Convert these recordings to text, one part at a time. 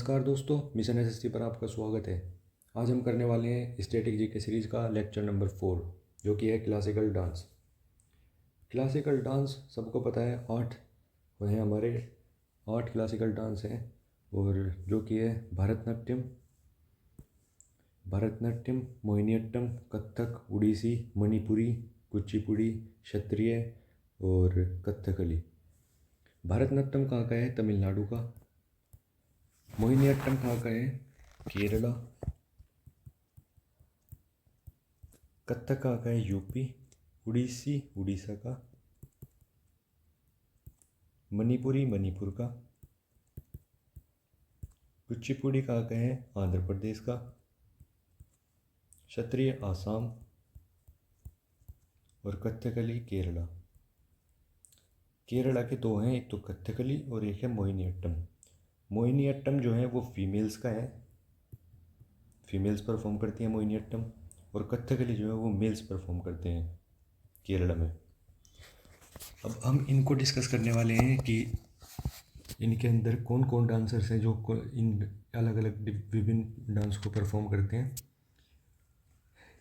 नमस्कार दोस्तों, mission SSC पर आपका स्वागत है। आज हम करने वाले हैं स्टैटिक जीके सीरीज़ का लेक्चर नंबर 4, जो कि है क्लासिकल डांस। क्लासिकल डांस सबको पता है, 8 वो हैं हमारे, 8 क्लासिकल डांस हैं। और जो कि है भरतनाट्यम, मोहिनीअट्टम, कथक, उड़ीसी, मणिपुरी, कुचिपुड़ी, क्षत्रिय और कथकली। भरतनाट्यम कहाँ का है? तमिलनाडु का। मोहिनीअट्टम कहाँ का है? केरला। कथक कहाँ का है? यूपी। उड़ीसी उड़ीसा का। मणिपुरी मणिपुर का। कुचिपुड़ी कहाँ का है? आंध्र प्रदेश का। क्षत्रिय आसाम। और कथकली केरला। केरला के दो हैं, एक तो कथकली और एक है मोहिनीअट्टम। मोहिनीअट्टम जो है वो फीमेल्स का है, फीमेल्स परफॉर्म करती हैं मोहिनीअट्टम। और कथकली जो है वो मेल्स परफॉर्म करते हैं केरला में। अब हम इनको डिस्कस करने वाले हैं कि इनके अंदर कौन कौन डांसर्स हैं जो इन अलग अलग विभिन्न डांस को परफॉर्म करते हैं।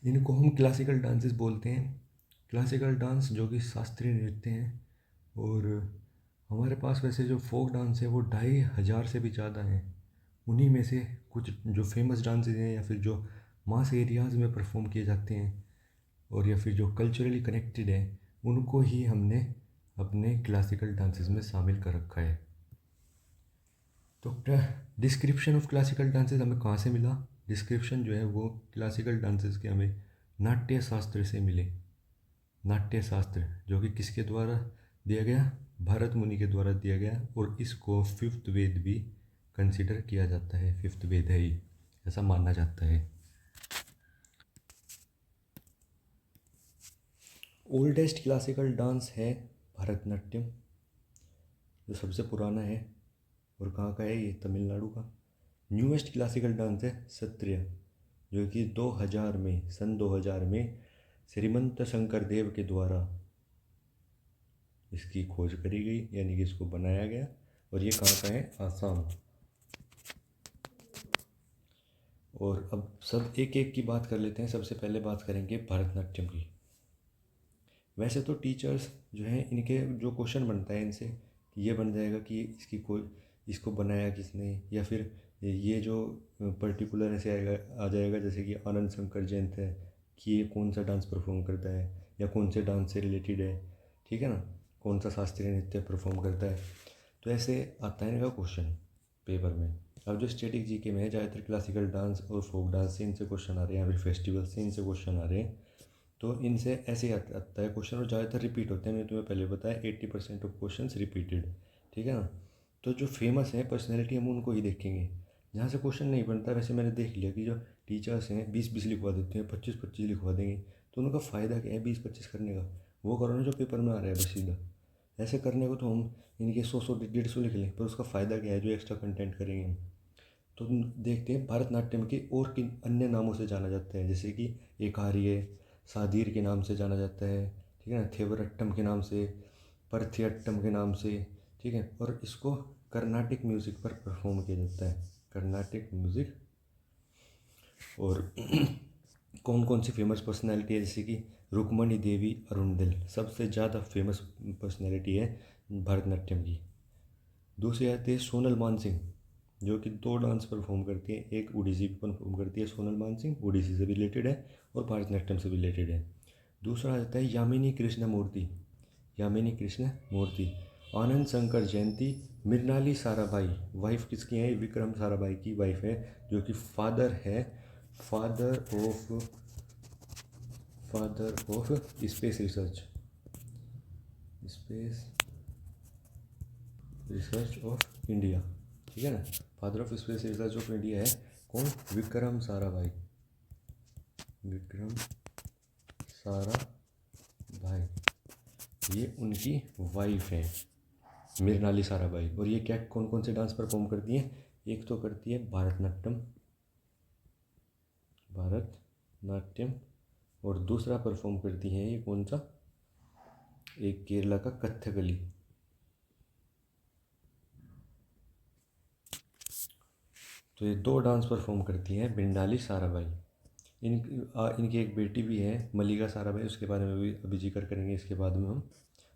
इनको हम क्लासिकल डांसेस बोलते हैं। क्लासिकल डांस जो कि शास्त्रीय नृत्य हैं। और हमारे पास वैसे जो फोक डांस है वो 2500 से भी ज़्यादा हैं। उन्हीं में से कुछ जो फेमस डांसेस हैं या फिर जो मास एरियाज़ में परफॉर्म किए जाते हैं और या फिर जो कल्चरली कनेक्टेड है, उनको ही हमने अपने क्लासिकल डांसेस में शामिल कर रखा है। तो डिस्क्रिप्शन ऑफ क्लासिकल डांसेस हमें कहाँ से मिला? डिस्क्रिप्शन जो है वो क्लासिकल डांसेस के हमें नाट्य शास्त्र से मिले। नाट्य शास्त्र जो कि किसके द्वारा दिया गया? भरत मुनि के द्वारा दिया गया। और इसको फिफ्थ वेद भी कंसिडर किया जाता है, फिफ्थ वेद है ही, ऐसा माना जाता है। ओल्डेस्ट क्लासिकल डांस है भरतनाट्यम, जो सबसे पुराना है। और कहाँ का है ये? तमिलनाडु का। न्यूएस्ट क्लासिकल डांस है सत्रिय, जो कि 2000 में, सन 2000 में श्रीमंत शंकर देव के द्वारा इसकी खोज करी गई, यानी कि इसको बनाया गया। और ये कहाँ का है? आसाम। और अब सब एक एक की बात कर लेते हैं। सबसे पहले बात करेंगे भरतनाट्यम की। वैसे तो टीचर्स जो हैं, इनके जो क्वेश्चन बनता है इनसे, ये बन जाएगा कि इसकी कोई, इसको बनाया किसने, या फिर ये जो पर्टिकुलर ऐसे आएगा आ जाएगा जैसे कि आनंद शंकर जयंत है कि ये कौन सा डांस परफॉर्म करता है या कौन से डांस से रिलेटेड है, ठीक है ना, कौन सा शास्त्रीय नृत्य परफॉर्म करता है। तो ऐसे आता है इनका क्वेश्चन पेपर में। अब जो स्टैटिक जीके में है, ज़्यादातर क्लासिकल डांस और फोक डांस से इनसे क्वेश्चन आ रहे हैं, या फिर फेस्टिवल से इनसे क्वेश्चन आ रहे हैं। तो इनसे ऐसे ही आता है क्वेश्चन, और ज़्यादातर रिपीट होते हैं। मैंने तुम्हें पहले बताया 80% ऑफ क्वेश्चन रिपीटेड, ठीक है ना। तो जो फेमस है पर्सनैलिटी, हम उनको ही देखेंगे। जहाँ से क्वेश्चन नहीं बनता, वैसे मैंने देख लिया कि जो टीचर्स हैं 20-20 लिखवा देते हैं, 25-25 लिखवा देंगे। तो उनका फ़ायदा क्या है 20-25 करने का? वो करो ना जो पेपर में आ रहा है बस सीधा। ऐसे करने को तो हम इनके 100-100 150 लिख लें, पर उसका फ़ायदा क्या है जो एक्स्ट्रा कंटेंट करेंगे हम। तो देखते हैं भरतनाट्यम के और किन अन्य नामों से जाना जाता है, जैसे कि एकार्य, सादीर के नाम से जाना जाता है, ठीक है ना, थेवरट्टम के नाम से, परथियट्टम के नाम से, ठीक है। और इसको कर्नाटिक म्यूज़िक पर परफॉर्म किया जाता है, कर्नाटिक म्यूज़िक। और कौन कौन सी फेमस पर्सनैलिटी है, जैसे कि रुक्मणी देवी अरुंडल सबसे ज़्यादा फेमस पर्सनैलिटी है भरतनाट्यम की। दूसरी आती है सोनल मानसिंह, जो कि 2 डांस परफॉर्म करती है, एक उड़ीसी परफॉर्म करती है सोनल मानसिंह, उड़ीसी से भी रिलेटेड है और भरतनाट्यम से भी रिलेटेड है। दूसरा आता है यामिनी कृष्ण मूर्ति, यामिनी कृष्ण मूर्ति। आनंद शंकर जयंती, मृणाली साराभाई, वाइफ किसकी है? विक्रम साराभाई की वाइफ है, जो कि फादर है, father of space research, space research of India, ठीक है ना। Father of space research of India है कौन? विक्रम साराभाई, विक्रम साराभाई, ये उनकी वाइफ है मृणाली साराभाई। और ये क्या कौन कौन से डांस परफॉर्म करती हैं? एक तो करती है भरतनाट्यम, भरतनाट्यम, और दूसरा परफॉर्म करती हैं ये कौन सा? एक केरला का कथकली। तो ये दो डांस परफॉर्म करती हैं मृणाली साराभाई। इनकी एक बेटी भी है मल्लिका साराभाई, उसके बारे में भी अभी जिक्र करेंगे इसके बाद में हम।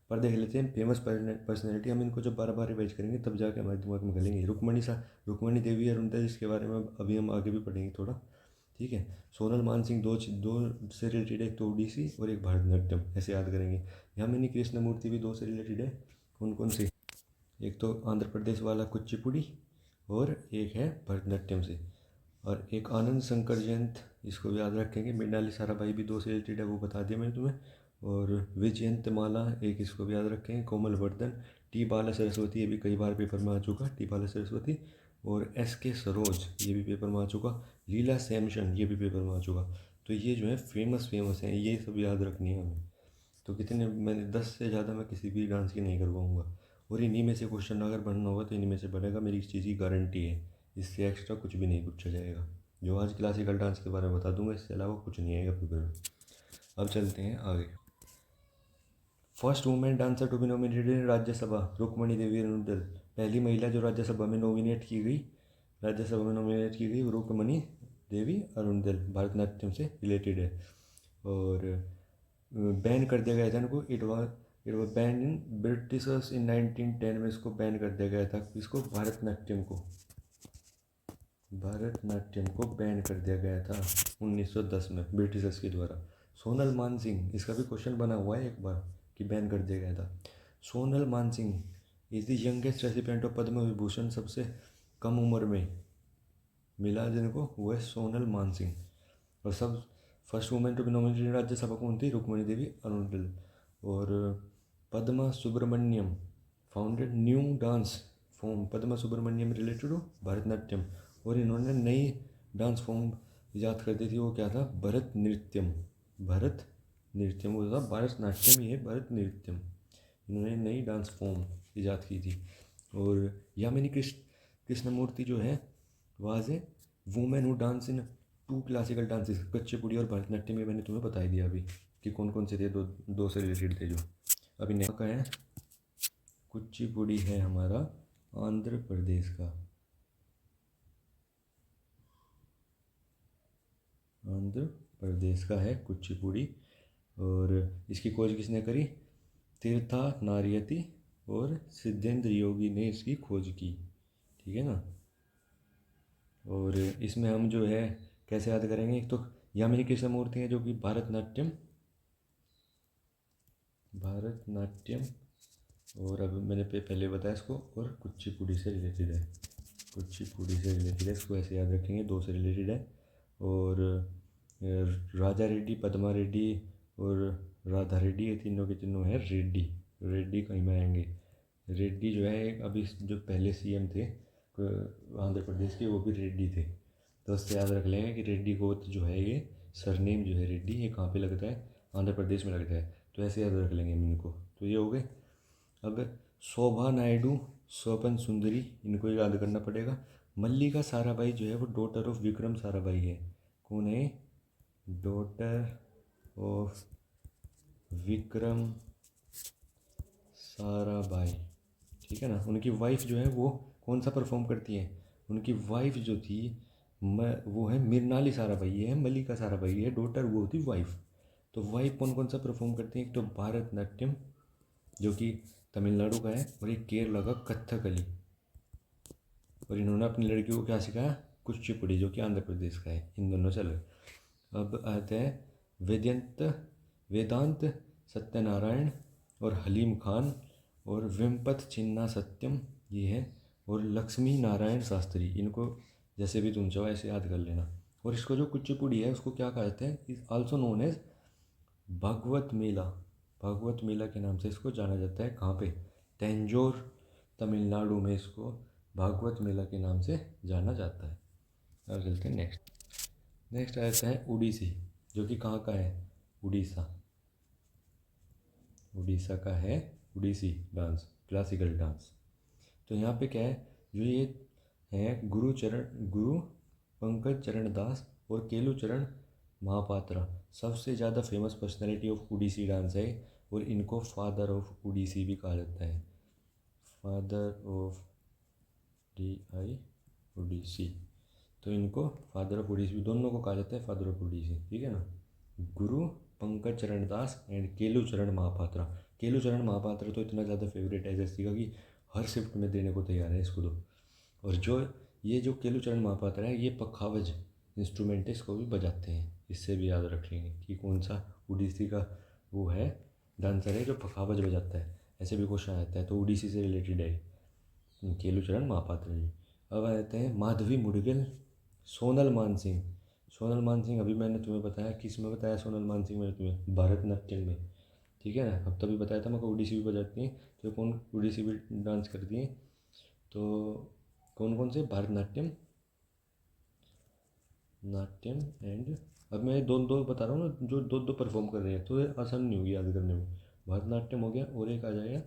पर देख लेते हैं फेमस पर्सनैलिटी। हम इनको जब बार बार रिवाइज करेंगे तब जाके हमारे दिमाग में घलेंगे। रुक्मणी देवी अरुणधर, जिसके बारे में अभी हम आगे भी पढ़ेंगे थोड़ा, ठीक है। सोनल मानसिंह दो से रिलेटेड है, एक तो ओडिसी और एक भरतनाट्यम, ऐसे याद करेंगे। यामिनी कृष्णमूर्ति भी दो से रिलेटेड है। कौन कौन सी? एक तो आंध्र प्रदेश वाला कुचिपुड़ी और एक है भरतनाट्यम से। और एक आनंद शंकर जयंत, इसको भी याद रखेंगे। मृणाली साराभाई भी दो से रिलेटेड है, वो बता दिया मैंने तुम्हें। और विजयंत माला एक, इसको भी याद रखेंगे। कोमल वर्धन, टी बाला सरस्वती, ये भी कई बार पेपर में आ चुका, टी बाला सरस्वती। और एस के सरोज, ये भी पेपर में आ चुका। लीला सैमसन, ये भी पेपर में आ चुका। तो ये जो है फेमस हैं, ये सब याद रखनी है हमें। तो कितने, मैंने 10 से ज़्यादा मैं किसी भी डांस की नहीं करवाऊँगा। और इन्हीं में से क्वेश्चन अगर बनना होगा तो इन्हीं में से बनेगा, मेरी इस चीज़ की गारंटी है। इससे एक्स्ट्रा कुछ भी नहीं पूछा जाएगा। जो आज क्लासिकल डांस के बारे में बता दूंगा, इसके अलावा कुछ नहीं आएगा पेपर में। अब चलते हैं आगे। First women dancer to be nominated in Rajya Sabha, Rukmini Devi Arundale. पहली महिला जो राज्यसभा में नॉमिनेट की गई, वो रुक्मणी देवी अरुणधर, भरतनाट्यम से रिलेटेड है। और बैन कर दिया गया था इनको। It was ban in Britishers इन 1910 में इसको बैन कर दिया गया था। इसको भरतनाट्यम को बैन कर दिया गया था 1910 में ब्रिटिशर्स के द्वारा। सोनल मानसिंह, इसका भी क्वेश्चन बना हुआ है एक बार कि बैन कर दिया गया था। Sonal Mansingh is the youngest recipient of Padma Vibhushan, सबसे कम उम्र में मिला जिनको वो है सोनल मानसिंह। और सब first women to be nominated Rajya Sabha कौन थी? रुक्मणी देवी अरुणधर। और Padma Subrahmanyam founded new dance form, Padma Subrahmanyam related to Bharatanatyam. और इन्होंने नई डांस फॉर्म ईजाद कर दी थी, वो क्या था? भरतनाट्यम वो था भरतनाट्यम, ये भरतनाट्यम। इन्होंने नई डांस फॉर्म ईजाद की थी। और यामिनी कृष्णमूर्ति जो है was a women who dance in two classical dances, Kuchipudi और भरतनाट्यम। ये मैंने तुम्हें बता ही दिया अभी कि कौन कौन से थे, दो से रिलेटेड थे जो। अभी नेक्स्ट का है कुचिपुड़ी, है हमारा आंध्र प्रदेश का। आंध्र प्रदेश का है कुचिपुड़ी। और इसकी खोज किसने करी? तीर्था नारियती और सिद्धेंद्र योगी ने इसकी खोज की, ठीक है ना। और इसमें हम जो है कैसे याद करेंगे? एक तो यामिनी कृष्णमूर्ति है जो कि भरतनाट्यम, और अभी मैंने पहले बताया इसको, और कुचिपुड़ी से रिलेटेड है। इसको ऐसे याद रखेंगे, दो से रिलेटेड है। और राजा रेड्डी, पद्मा रेड्डी और राधा रेड्डी, ये तीनों के तीनों है रेड्डी कहीं में आएंगे। रेड्डी जो है एक अभी जो पहले सीएम थे आंध्र प्रदेश के, वो भी रेड्डी थे। तो उससे याद रख लेंगे कि रेड्डी गोत्र जो है, ये सरनेम जो है रेड्डी, ये कहाँ पे लगता है? आंध्र प्रदेश में लगता है। तो ऐसे याद रख लेंगे हम इनको। तो ये हो गए। अब शोभा नायडू, स्वपन सुंदरी, इनको याद करना पड़ेगा। मल्लिका साराभाई जो है वो डॉटर ऑफ विक्रम साराभाई है। कौन है? डॉटर ऑफ विक्रम साराभाई, ठीक है ना। उनकी वाइफ जो है वो कौन सा परफॉर्म करती है? उनकी वाइफ जो थी वो है मृणाली साराभाई। ये है मल्लिका साराभाई, ये है डॉटर, वो थी वाइफ। तो वाइफ कौन कौन सा परफॉर्म करती है? एक तो भरतनाट्यम जो कि तमिलनाडु का है, और एक केरला का कथकली। और इन्होंने अपनी लड़की को क्या सिखाया? कुचिपुड़ी, जो कि आंध्र प्रदेश का है। इन दोनों से अलग। अब आते हैं वेदांत सत्यनारायण और हलीम खान और विम्पत चिन्ना सत्यम, ये है। और लक्ष्मी नारायण शास्त्री, इनको जैसे भी तुम चाहो ऐसे याद कर लेना। और इसको जो कुचिपुड़ी है उसको क्या कहते हैं? Is also known as Bhagavata Mela के नाम से इसको जाना जाता है। कहाँ पे? तंजौर, तमिलनाडु में इसको भागवत मेला के नाम से जाना जाता है। अब चलते हैं नेक्स्ट आता है उड़ीसी, जो कि कहाँ का है? उड़ीसा का है उड़ीसी डांस, क्लासिकल डांस। तो यहाँ पे क्या है? जो ये है गुरु पंकज चरण दास और केलू चरण महापात्रा, सबसे ज़्यादा famous personality of Odissi dance है। और इनको फादर ऑफ उड़ीसी भी कहा जाता है। Father of Odissi. तो इनको फादर ऑफ ओडिसी भी दोनों को कहा जाता है फादर ऑफ ओडिसी, ठीक है ना। गुरु पंकज चरण दास एंड केलू चरण महापात्रा। केलू चरण महापात्रा तो इतना ज़्यादा फेवरेट है एसएससी का कि हर शिफ्ट में देने को तैयार है इसको तो। और जो केलू चरण महापात्रा है ये पखावज इंस्ट्रूमेंट है, इसको भी बजाते हैं, इससे भी याद रख लेंगे कि कौन सा उड़ीसी का वो है डांसर है जो पखावज बजाता है, ऐसे भी क्वेश्चन आता है, तो उड़ीसी से रिलेटेड है केलू चरण महापात्रा जी। अब आते हैं माधवी मुडगिल, सोनल मानसिंह। सोनल मानसिंह अभी मैंने तुम्हें बताया, किस में बताया सोनल मानसिंह मैंने तुम्हें, भरतनाट्यम में, ठीक है ना। अब तभी बताया था मेरे को उड़ीसी भी बजाती हैं, तो कौन उड़ीसी भी डांस करती हैं, तो कौन कौन से, भरतनाट्यम, नाट्यम एंड, अब मैं दो दो बता रहा हूँ ना जो दो दो परफॉर्म कर रहे हैं, तो ये आसान नहीं होगी याद करने में। भरतनाट्यम हो गया और एक आ जाएगा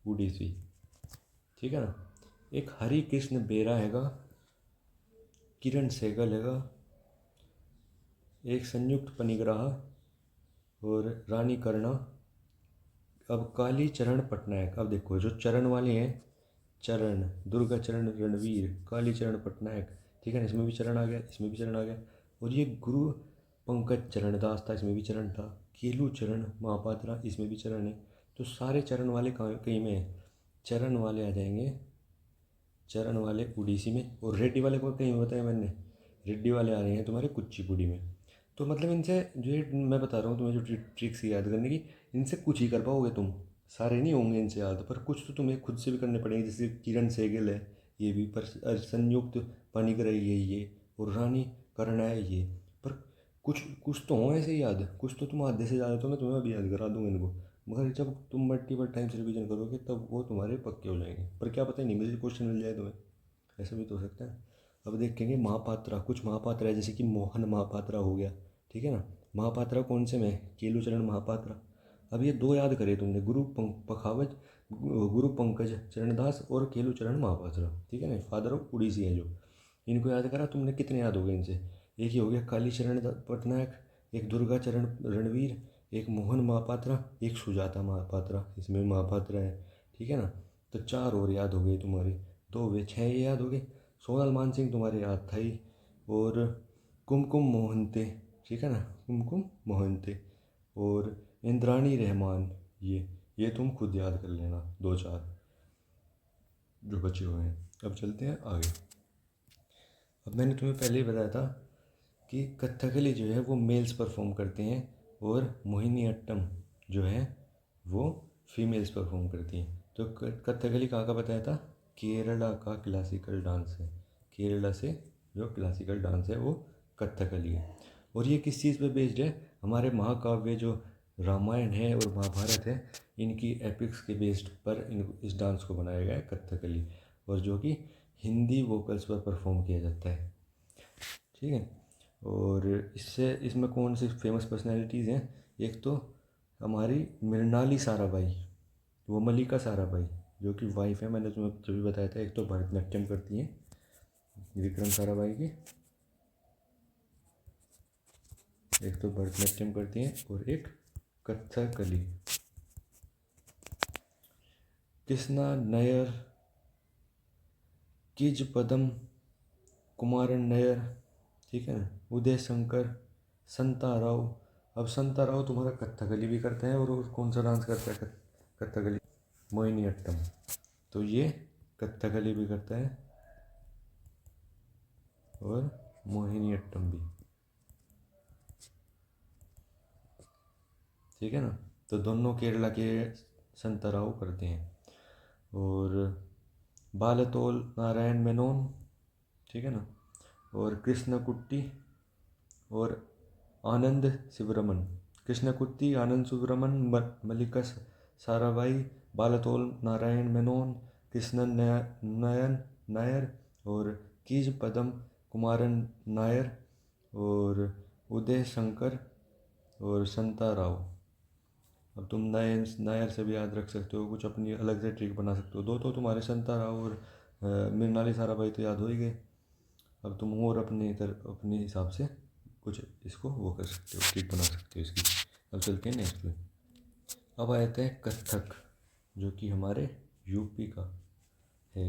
उड़ीसी, ठीक है ना। एक हरि कृष्ण बेरा हैगा, किरण सहगल हैगा, एक संयुक्त पनिग्राह और रानी कर्णा। अब काली चरण पटनायक, अब देखो जो चरण वाले हैं, चरण, दुर्गा चरण रणवीर, काली चरण पटनायक, ठीक है ना, इसमें भी चरण आ गया, इसमें भी चरण आ गया। और ये गुरु पंकज चरण दास था, इसमें भी चरण था। केलू चरण महापात्रा, इसमें भी चरण है। तो सारे चरण वाले कहीं में है, चरण वाले आ जाएंगे, चरण वाले उड़ीसी में। और रेड्डी वाले को कहीं बताया मैंने, रेड्डी वाले आ रहे हैं तुम्हारे कुचिपुड़ी में। तो मतलब इनसे जो ये मैं बता रहा हूँ तुम्हें जो ट्रिक्स याद करने की, इनसे कुछ ही कर पाओगे तुम, सारे नहीं होंगे इनसे याद, पर कुछ तो तुम्हें खुद से भी करने पड़ेंगे। जैसे किरण सेगल है ये भी, पर संयुक्त पनिग्रही है ये, और रानी कर्ण है ये, पर कुछ कुछ तो हो ऐसे याद, कुछ तो तुम आधे से ज़्यादा तो मैं तुम्हें अभी याद करा दूंगा इनको। मगर जब तुम मल्टीपल टाइम्स रिवीजन करोगे तब वो तुम्हारे पक्के हो जाएंगे, पर क्या पता नहीं मुझे क्वेश्चन मिल जाए तुम्हें, ऐसा भी तो हो सकता है। अब देखेंगे महापात्रा, कुछ महापात्रा है जैसे कि मोहन महापात्रा हो गया, ठीक है ना। महापात्रा कौन से में, केलूचरण महापात्रा। अब ये दो याद करे तुमने, पखावज, गुरु पंकज चरणदास और केलूचरण महापात्रा, ठीक है ना, फादर ऑफ उड़ीसी है जो, इनको याद करा तुमने, कितने याद हो गए इनसे। एक ही हो गया कालीचरण पटनायक, एक दुर्गा चरण रणवीर, एक मोहन महापात्रा, एक सुजाता महापात्रा, इसमें महापात्रा है, ठीक है ना। तो चार और याद हो गए तुम्हारे, दो वे छः ये याद हो गए। सोनल मान सिंह तुम्हारे याद था ही, और कुमकुम मोहंते, ठीक है ना, कुमकुम मोहंते, और इंद्राणी रहमान, ये तुम खुद याद कर लेना, दो चार जो बचे हुए हैं। अब चलते हैं आगे। अब मैंने तुम्हें पहले ही बताया था कि कथकली जो है वो मेल्स परफॉर्म करते हैं, और मोहिनी अट्टम जो है वो फीमेल्स परफॉर्म करती हैं। तो कथकली कहाँ का बताया था, केरला का क्लासिकल डांस है, केरला से जो क्लासिकल डांस है वो कथकली है। और ये किस चीज़ पे बेस्ड है, हमारे महाकाव्य जो रामायण है और महाभारत है, इनकी एपिक्स के बेस्ड पर इस डांस को बनाया गया है कथकली, और जो कि हिंदी वोकल्स पर परफॉर्म किया जाता है, ठीक है। और इससे इसमें कौन सी फेमस पर्सनैलिटीज़ हैं, एक तो हमारी मृणाली साराभाई, वो मल्लिका साराभाई जो कि वाइफ है, मैंने तुम्हें तभी बताया था। एक तो भरतनाट्यम करती हैं विक्रम साराभाई की, एक तो भरतनाट्यम करती हैं, और एक कथकली। कृष्णा नयर, किज पदम कुमारन नयर, ठीक है ना, उदय शंकर, संता राव। अब संता राव तुम्हारा कथकली भी करते हैं, और कौन सा डांस करता है कथकली, मोहिनी अट्टम। तो ये कथकली भी करता है और मोहिनी अट्टम भी, ठीक है ना। तो दोनों केरला के संता राव करते हैं। और बालतोल नारायण मेनोन, ठीक है ना, और कृष्णकुट्टी और आनंद शिवरमन। कृष्णकुट्टी, आनंद शिवरमन, मल्लिका साराभाई, बालतोल नारायण मेनोन, कृष्णन नयन नायर, और कीज पदम कुमारन नायर, और उदय शंकर, और संता राव। अब तुम नायर से भी याद रख सकते हो, कुछ अपनी अलग से ट्रिक बना सकते हो। दो तो तुम्हारे संता राव और मृणाली साराभाई तो याद हो ही गए। अब तुम और अपने हिसाब से कुछ इसको वो कर सकते हो, ट्रिक बना सकते हो इसकी। अब चलते हैं नेक्स्ट पे। अब आते हैं कथक, जो कि हमारे यूपी का है।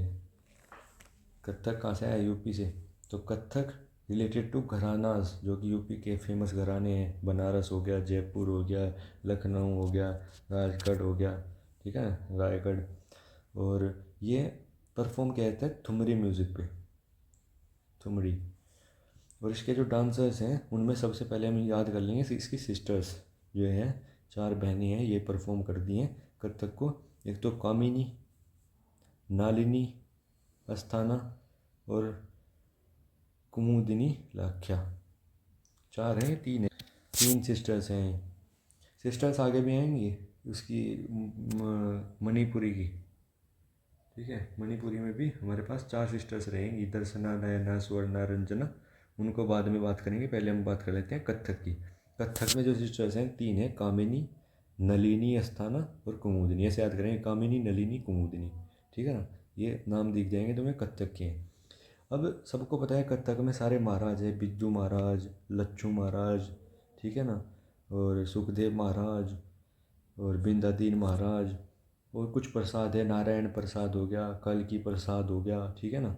कथक कहाँ से आया, यूपी से। तो कथक रिलेटेड टू घरानाज, जो कि यूपी के फेमस घराने हैं। बनारस हो गया, जयपुर हो गया, लखनऊ हो गया, राजगढ़ हो गया, ठीक है, रायगढ़। और ये परफॉर्म किया जाता है ठुमरी म्यूज़िक पे, ठुमरी। और इसके जो डांसर्स हैं उनमें सबसे पहले हम याद कर लेंगे इसकी सिस्टर्स जो हैं, 4 बहनें हैं, ये परफॉर्म करती हैं कथक को। एक तो कामिनी, नालिनी, अस्थाना और कुमुदिनी लाख्या। 4 हैं, 3 है, 3 सिस्टर्स हैं। सिस्टर्स आगे भी आएंगी उसकी मणिपुरी की, ठीक है। मणिपुरी में भी हमारे पास 4 सिस्टर्स रहेंगी, दर्शना, नयना, स्वर्णा, रंजना। उनको बाद में बात करेंगे, पहले हम बात कर लेते हैं कथक की। कथक में जो सिस्टर्स हैं 3 हैं, कामिनी, नलिनी, अस्थाना और कुमुदिनी। ऐसे याद करेंगे, कामिनी, नलिनी, कुमुदिनी, ठीक है ना। ये नाम दिख जाएंगे तुम्हें कथक के। अब सबको पता है कथक में सारे महाराज हैं, बिज्जू महाराज, लच्छू महाराज, ठीक है ना, और सुखदेव महाराज और बिंदादीन महाराज। और कुछ प्रसाद है, नारायण प्रसाद हो गया, कल्की प्रसाद हो गया, ठीक है ना,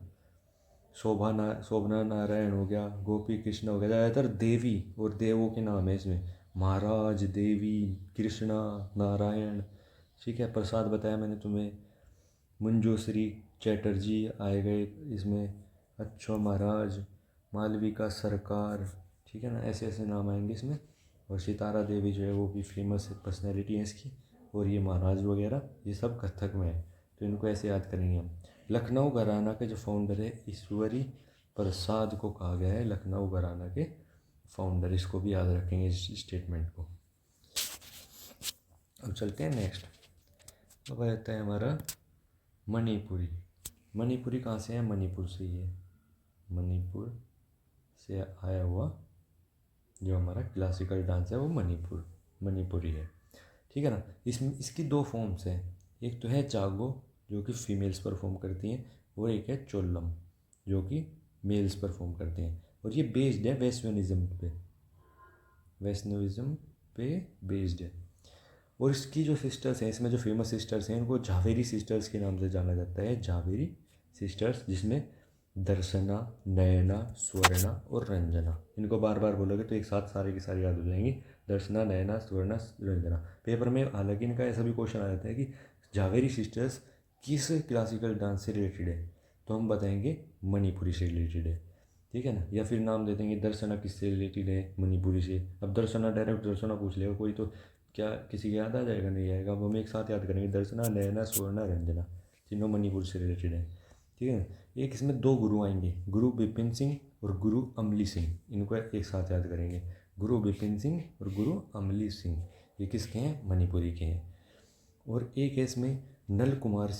शोभना नारायण हो गया, गोपी कृष्ण हो गया। ज़्यादातर देवी और देवों के नाम है इसमें, महाराज, देवी, कृष्णा, नारायण, ठीक है। प्रसाद बताया मैंने तुम्हें, मंजूश्री चैटर्जी आए गए इसमें, अच्छो महाराज, मालविका सरकार, ठीक है ना, ऐसे ऐसे नाम आएंगे इसमें। और सितारा देवी जो है वो भी फेमस पर्सनैलिटी है इसकी। और ये महाराज वगैरह ये सब कथक में है, तो इनको ऐसे याद करेंगे हम। लखनऊ घराना के जो फाउंडर है ईश्वरी प्रसाद को कहा गया है लखनऊ घराना के फाउंडर। इसको भी याद रखेंगे इस स्टेटमेंट को। अब चलते हैं नेक्स्ट। अब आता है हमारा मणिपुरी। मणिपुरी कहाँ से है? मणिपुर से ही है। मणिपुर से आया हुआ जो हमारा क्लासिकल डांस है वो मणिपुरी है, ठीक है ना। इसकी 2 फॉर्म्स हैं, एक तो है जागो जो कि फीमेल्स परफॉर्म करती हैं, और एक है चोलम जो कि मेल्स परफॉर्म करते हैं। और ये बेस्ड है वैष्णविज्म पे बेस्ड है। और इसकी जो सिस्टर्स हैं, इसमें जो फेमस सिस्टर्स हैं उनको झावेरी सिस्टर्स के नाम से जाना जाता है, झावेरी सिस्टर्स, जिसमें दर्शना, नयना, स्वर्णा और रंजना। इनको बार बार बोलोगे तो एक साथ सारे की सारी याद हो जाएंगी, दर्शना, नयना, स्वर्णा, रंजना। पेपर में हालांकि इनका ऐसा भी क्वेश्चन आ जाता है कि झावेरी सिस्टर्स किस क्लासिकल डांस से रिलेटेड है, तो हम बताएंगे मणिपुरी से रिलेटेड है, ठीक है ना। या फिर नाम दे देंगे दर्शना किससे रिलेटेड है, मणिपुरी से। अब दर्शना डायरेक्ट दर्शना पूछ लेगा कोई तो क्या किसी के याद आ जाएगा? नहीं आएगा। अब हम एक साथ याद करेंगे, दर्शना, नयना, स्वर्णा, रंजना, तीनों मणिपुर से रिलेटेड है, ठीक है। एक इसमें 2 गुरु आएंगे, गुरु बिपिन सिंह और गुरु अमली सिंह। इनको एक साथ याद करेंगे, गुरु बिपिन सिंह और गुरु अमली सिंह। ये किसके हैं? मणिपुरी के हैं। और एक है इसमें नल कुमार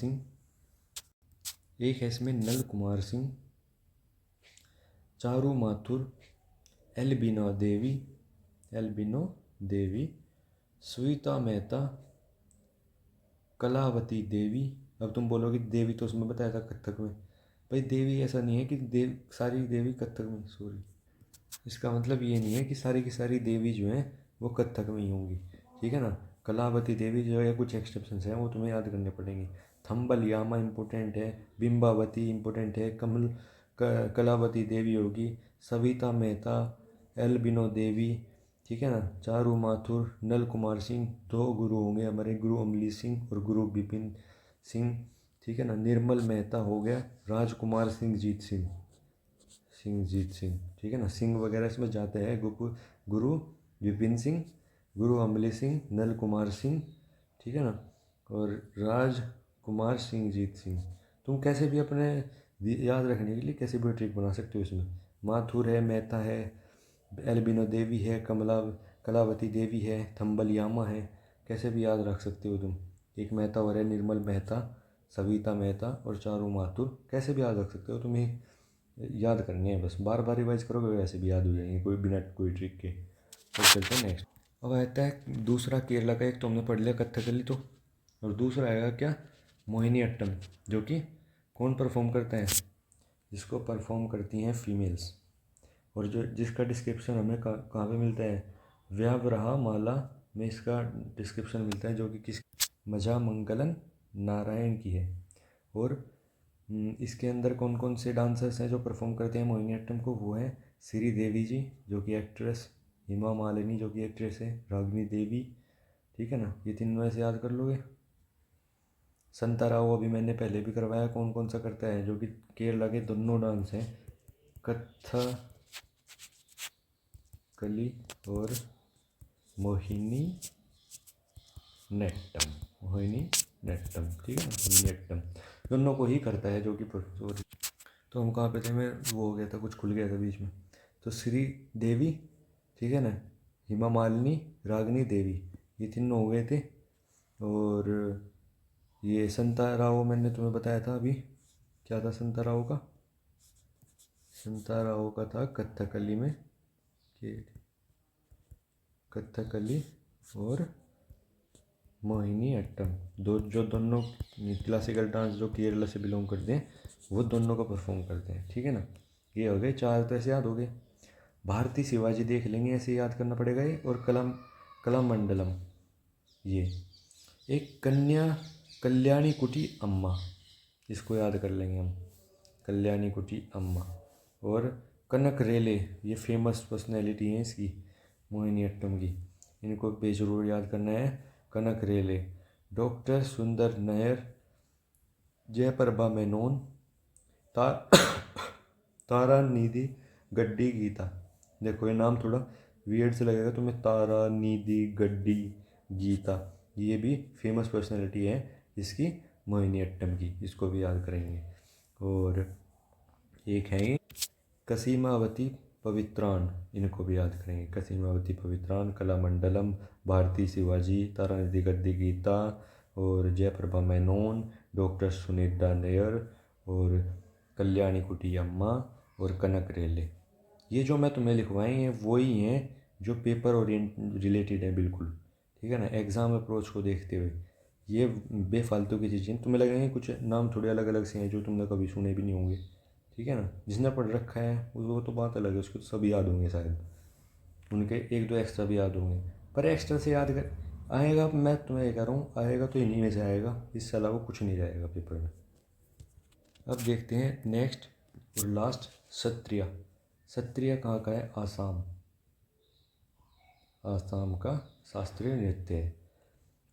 सिंह, चारू माथुर, एल्बिनो देवी, सुनीता मेहता, कलावती देवी। अब तुम बोलोगे देवी तो उसमें बताया था कथक में, भाई देवी ऐसा नहीं है कि सारी देवी कथक में, सॉरी, इसका मतलब ये नहीं है कि सारी की सारी देवी जो हैं वो कथक में ही होंगी, ठीक है ना। कलावती देवी जो है, कुछ एक्सेप्शंस हैं वो तुम्हें याद करने पड़ेंगे। थम्बल यामा इम्पोर्टेंट है, बिम्बावती इम्पोर्टेंट है, कलावती देवी होगी, सविता मेहता, एल्बिनो देवी, ठीक है ना, चारू माथुर, नल कुमार सिंह। 2 गुरु होंगे हमारे, गुरु अमली सिंह और गुरु बिपिन सिंह, ठीक है ना। निर्मल मेहता हो गया, राजकुमार सिंह, ठीक है ना। सिंह वगैरह इसमें जाते हैं। गुरु विपिन सिंह, गुरु अमली सिंह, नल कुमार सिंह, ठीक है ना, और राजकुमार सिंह। तुम कैसे भी अपने याद रखने के लिए कैसे भी ट्रिक बना सकते हो इसमें। माथुर है, मेहता है, एल्बिनो देवी है, कलावती देवी है, थम्बल यामा है, कैसे भी याद रख सकते हो तुम। एक मेहता और है, निर्मल मेहता, सविता मेहता और चारू माथुर, कैसे भी याद रख सकते हो। तुम्हें याद करनी है, बस बार बार रिवाइज करोगे वैसे भी याद हो जाएंगे, कोई बिना कोई ट्रिक के। तो चलते हैं नेक्स्ट। अब आता है दूसरा केरला का। एक तो हमने पढ़ लिया कथकली, तो और दूसरा आएगा क्या? मोहिनी अट्टम, जो कि कौन परफॉर्म करता है? जिसको परफॉर्म करती हैं फीमेल्स, और जो जिसका डिस्क्रिप्शन हमें कहाँ पे मिलता है? व्यावरहा माला में इसका डिस्क्रिप्शन मिलता है, जो कि किस मजा मंगलन नारायण की है। और इसके अंदर कौन कौन से डांसर्स हैं जो परफॉर्म करते हैं मोहिनीअट्टम को? वो है श्रीदेवी जी जो कि एक्ट्रेस, हेमा मालिनी जो कि एक्ट्रेस है, रागिनी देवी, ठीक है ना, ये तीनों ऐसे याद कर लोगे। संता राव अभी मैंने पहले भी करवाया, कौन कौन सा करता है, जो कि केरला के दोनों डांस हैं, कथकली और मोहिनी नेट्टम, मोहिनी नेट्टम, ठीक है ना, मोहिनी नेट्टम दोनों को ही करता है, जो कि प्रोफेसर। तो हम कहाँ पे थे, मैं वो हो गया था, कुछ खुल गया था बीच में। तो श्री देवी, ठीक है ना, हेमा मालिनी, रागिनी देवी, ये तीनों हो गए थे। और ये संता राव मैंने तुम्हें बताया था अभी, क्या था संता राव का, संता राव का था कथकली में, कथकली और मोहिनी अट्टम, जो दोनों क्लासिकल डांस जो केरला से बिलोंग करते हैं, वो दोनों को परफॉर्म करते हैं, ठीक है ना। ये हो गए 4, तो ऐसे याद हो गए। भारतीय शिवाजी देख लेंगे, ऐसे याद करना पड़ेगा ये। और कलामंडलम, ये एक कन्या कल्याणी कुटी अम्मा, इसको याद कर लेंगे हम, कल्याणी कुटी अम्मा। और कनक रेले, ये फेमस पर्सनैलिटी हैं इसकी, मोहिनीअट्टम की, इनको बेजरूर याद करना है। कनक रेले, डॉक्टर सुंदर नायर, जयप्रभा मेनोन, ता तारा निधि गड्डी गीता। देखो ये नाम थोड़ा वियर्ड से लगेगा तुम्हें, तारा निधि गड्डी गीता, ये भी फेमस पर्सनैलिटी है इसकी, मोहिनीअट्टम की, इसको भी याद करेंगे। और एक है ये कसीमावती पवित्रान, इनको भी याद करेंगे, कसीमावती पवित्रान, कलामंडलम, भारती शिवाजी, तारानिधि गद्दी गीता, और जयप्रभा मेनोन, डॉक्टर सुनीता नायर, और कल्याणी कुटी अम्मा, और कनक रेले। ये जो मैं तुम्हें लिखवाए हैं वही हैं जो पेपर ओरिएंट रिलेटेड है बिल्कुल, ठीक है ना, एग्ज़ाम अप्रोच को देखते हुए। ये बेफालतू की चीज़ें तुम्हें लगेंगे, कुछ नाम थोड़े अलग अलग से हैं जो तुमने कभी सुने भी नहीं होंगे, ठीक है ना। जिसने पढ़ रखा है वो तो बात अलग है, उसको तो सभी याद होंगे शायद, उनके 1-2 एक्स्ट्रा भी याद होंगे, पर एक्स्ट्रा से याद कर आएगा, मैं तुम्हें ये कह रहा हूँ, आएगा तो इन्हीं में से आएगा, इससे अलावा कुछ नहीं जाएगा पेपर में। अब देखते हैं नेक्स्ट और लास्ट, सत्रिया। सत्रिया कहाँ का है, आसाम, आसाम का शास्त्रीय नृत्य है।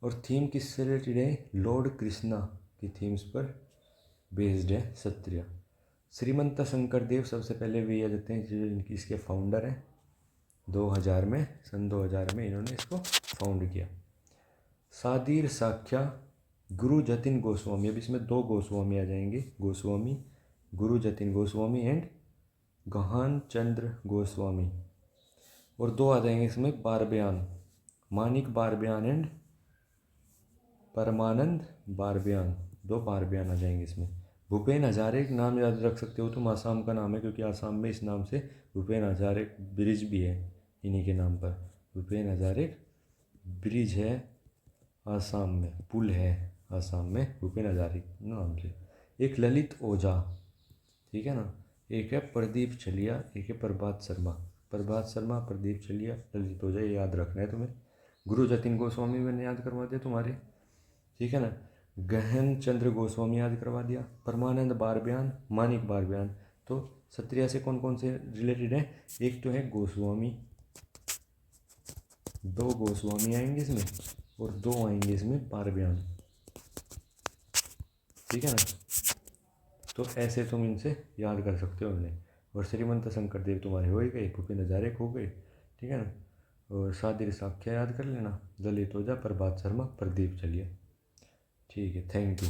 और थीम किससे रिलेटेड है, लॉर्ड कृष्णा की थीम्स पर बेस्ड है सत्रिया। श्रीमंत शंकर देव सबसे पहले वे आ जाते हैं, जो इनकी इसके फाउंडर हैं। 2000 में, सन 2000 में इन्होंने इसको फाउंड किया। सादीर साख्या, गुरु जतिन गोस्वामी, अब इसमें 2 गोस्वामी आ जाएंगे, गोस्वामी गुरु जतिन गोस्वामी एंड गहान चंद्र गोस्वामी। और 2 आ जाएंगे इसमें बारबयान, मानिक बारबयान एंड परमानंद बारबयान, 2 बारबयान आ जाएंगे इसमें। भूपेन हजारे नाम याद रख सकते हो तुम, आसाम का नाम है, क्योंकि आसाम में इस नाम से भूपेन हजारे ब्रिज भी है इन्हीं के नाम पर। भूपेन हजारे ब्रिज है आसाम में, पुल है आसाम में भूपेन हजारे नाम से। एक ललित ओझा, ठीक है ना, एक है प्रदीप चलिया, एक है प्रभात शर्मा, प्रभात शर्मा, प्रदीप चलिया, ललित ओझा, ये याद रखना है तुम्हें। गुरु जतिन गोस्वामी मैंने याद करवा दिया तुम्हारे, ठीक है ना। गहन चंद्र गोस्वामी याद करवा दिया, परमानंद बारबयान, मानिक बारबयान। तो सत्रिया से कौन कौन से रिलेटेड है, एक तो है गोस्वामी, 2 गोस्वामी आएंगे इसमें, और 2 आएंगे इसमें बारबयान, ठीक है ना। तो ऐसे तुम इनसे याद कर सकते हो उन्हें। और श्रीमंत शंकर देव तुम्हारे हो ही गए, भूपेन हजारे हो गए, ठीक है ना। और सादिर साख्या याद कर लेना, ललित ओझा, प्रभात शर्मा, प्रदीप चलिया, ठीक है, थैंक यू।